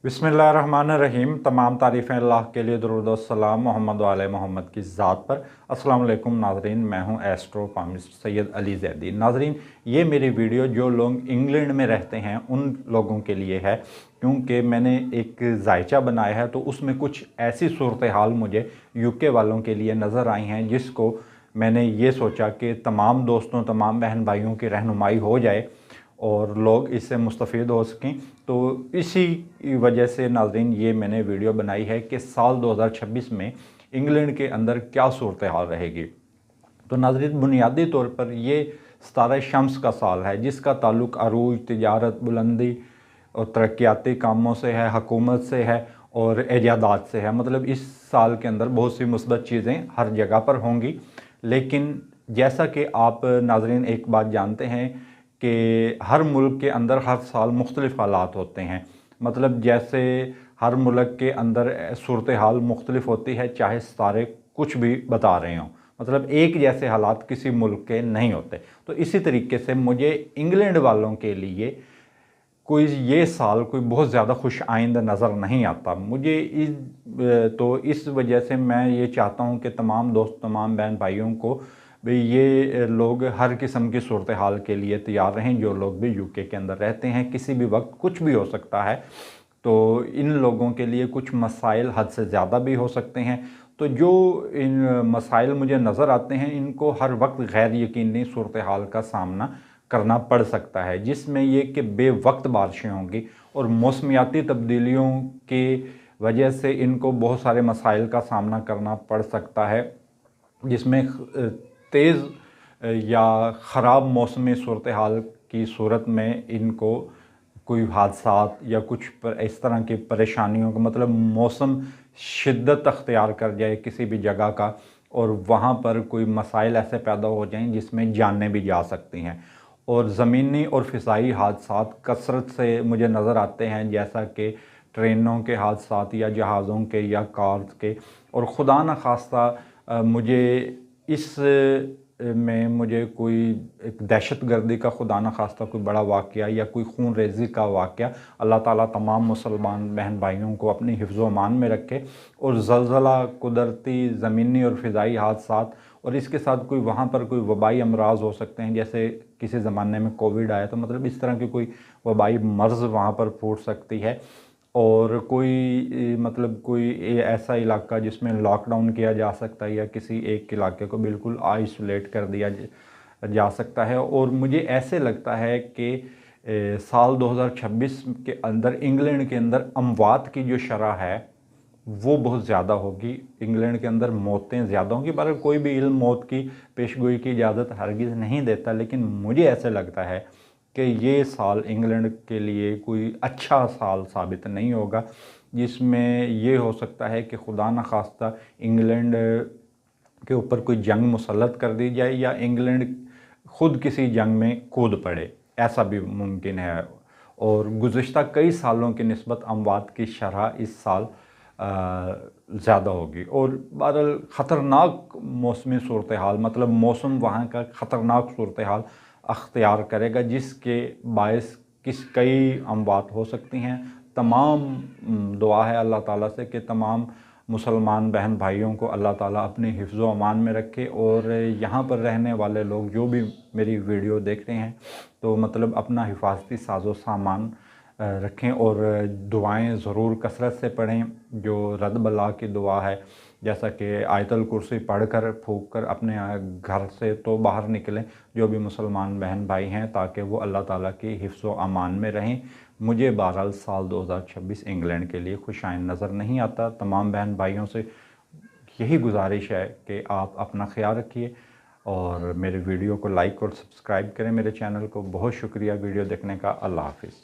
बिस्मिल्लाहिर्रहमानिर्रहीम। तमाम तारीफ़ें अल्लाह के लिए, दुरूद व सलाम मोहम्मद व आले मोहम्मद की ज़ात पर। अस्सलाम वालेकुम नाज़रीन, मैं हूं एस्ट्रो फार्मिस्ट सैयद अली ज़ैदी। नाज़रीन, ये मेरी वीडियो जो लोग इंग्लैंड में रहते हैं उन लोगों के लिए है, क्योंकि मैंने एक जायचा बनाया है तो उसमें कुछ ऐसी सूरत हाल मुझे यूके वालों के लिए नज़र आई हैं जिसको मैंने ये सोचा कि तमाम दोस्तों, तमाम बहन भाइयों की रहनुमाई हो जाए और लोग इससे मुस्तफ़ीद हो सकें। तो इसी वजह से नाज़रीन ये मैंने वीडियो बनाई है कि साल 2026 में इंग्लैंड के अंदर क्या सूरत हाल रहेगी। तो नाज़रीन, बुनियादी तौर पर ये सितारा शम्स का साल है जिसका ताल्लुक़ अरूज, तिजारत, बुलंदी और तरक्याती कामों से है, हुकूमत से है और ईजादात से है। मतलब इस साल के अंदर बहुत सी मुस्बत चीज़ें हर जगह पर होंगी। लेकिन जैसा कि आप नाज़रीन एक बात जानते हैं कि हर मुल्क के अंदर हर साल मुख्तलिफ़ हालात होते हैं। मतलब जैसे हर मुल्क के अंदर सूरत हाल मुख्तलिफ़ होती है, चाहे सितारे कुछ भी बता रहे हों। मतलब एक जैसे हालात किसी मुल्क के नहीं होते। तो इसी तरीके से मुझे इंग्लैंड वालों के लिए कोई ये साल कोई बहुत ज़्यादा खुश आइंद नज़र नहीं आता मुझे। इस वजह से मैं ये चाहता हूँ कि तमाम दोस्त, तमाम बहन भाइयों को भी ये लोग हर किस्म की सूरत हाल के लिए तैयार रहें। जो लोग भी यूके के अंदर रहते हैं, किसी भी वक्त कुछ भी हो सकता है, तो इन लोगों के लिए कुछ मसाइल हद से ज़्यादा भी हो सकते हैं। तो जो इन मसाइल मुझे नज़र आते हैं, इनको हर वक्त गैर यकीनी सूरत हाल का सामना करना पड़ सकता है, जिसमें ये कि बेवक्त बारिशें होंगी और मौसमियाती तब्दीलियों की वजह से इनको बहुत सारे मसाइल का सामना करना पड़ सकता है, जिसमें तेज़ या ख़राब मौसमी सूरत हाल की सूरत में इनको कोई हादसात या कुछ इस तरह की परेशानियों का, मतलब मौसम शिद्दत अख्तियार कर जाए किसी भी जगह का और वहाँ पर कोई मसाइल ऐसे पैदा हो जाएं जिसमें जानें भी जा सकती हैं। और ज़मीनी और फ़िज़ाई हादसात कसरत से मुझे नज़र आते हैं, जैसा कि ट्रेनों के हादसात या जहाज़ों के या कार्स के। और खुदा न खास्ता मुझे इस में मुझे कोई एक दहशतगर्दी का, खुदा न खास्ता कोई बड़ा वाक़या या कोई खून रेज़ी का वाक़या, अल्लाह ताला तमाम मुसलमान बहन भाइयों को अपनी हिफ्ज़ व अमान में रखे। और ज़लज़ला, कुदरती, ज़मीनी और फ़िज़ाई हादसात, और इसके साथ कोई वहाँ पर कोई वबाई अमराज हो सकते हैं, जैसे किसी ज़माने में कोविड आया, तो मतलब इस तरह की कोई वबाई मर्ज़ वहाँ पर फूट सकती है। और कोई मतलब कोई ऐसा इलाका जिसमें लॉकडाउन किया जा सकता है या किसी एक इलाके को बिल्कुल आइसोलेट कर दिया जा सकता है। और मुझे ऐसे लगता है कि साल 2026 के अंदर इंग्लैंड के अंदर अमवात की जो शरह है वो बहुत ज़्यादा होगी। इंग्लैंड के अंदर मौतें ज़्यादा होंगी। पर कोई भी इल्म मौत की पेशगोई की इजाज़त हरगिज़ नहीं देता, लेकिन मुझे ऐसे लगता है कि ये साल इंग्लैंड के लिए कोई अच्छा साल साबित नहीं होगा, जिसमें ये हो सकता है कि खुदा न खास्ता इंग्लैंड के ऊपर कोई जंग मुसल्लत कर दी जाए या इंग्लैंड ख़ुद किसी जंग में कूद पड़े, ऐसा भी मुमकिन है। और गुज़िश्ता कई सालों की निस्बत अमवात की शरह इस साल ज़्यादा होगी। और बहरहाल ख़तरनाक मौसमी सूरत हाल, मतलब मौसम वहाँ का ख़तरनाक सूरत हाल अख्तियार करेगा, जिसके बायस कई अमवात हो सकती हैं। तमाम दुआ है अल्लाह ताला से कि तमाम मुसलमान बहन भाइयों को अल्लाह ताला अपने हिफ्ज़ व अमान में रखे। और यहाँ पर रहने वाले लोग जो भी मेरी वीडियो देख रहे हैं, तो मतलब अपना हिफाजती साजो सामान रखें और दुआएं ज़रूर कसरत से पढ़ें। जो रद बला की दुआ है, जैसा कि आयतल कुर्सी पढ़कर फूंक कर अपने घर से तो बाहर निकलें जो भी मुसलमान बहन भाई हैं, ताकि वो अल्लाह ताला की हिफ्ज़ व अमान में रहें। मुझे बहरहाल साल 2026 इंग्लैंड के लिए खुश आइंद नज़र नहीं आता। तमाम बहन भाइयों से यही गुजारिश है कि आप अपना ख्याल रखिए और मेरे वीडियो को लाइक और सब्सक्राइब करें। मेरे चैनल को बहुत शुक्रिया वीडियो देखने का। अल्लाह हाफ़िज़।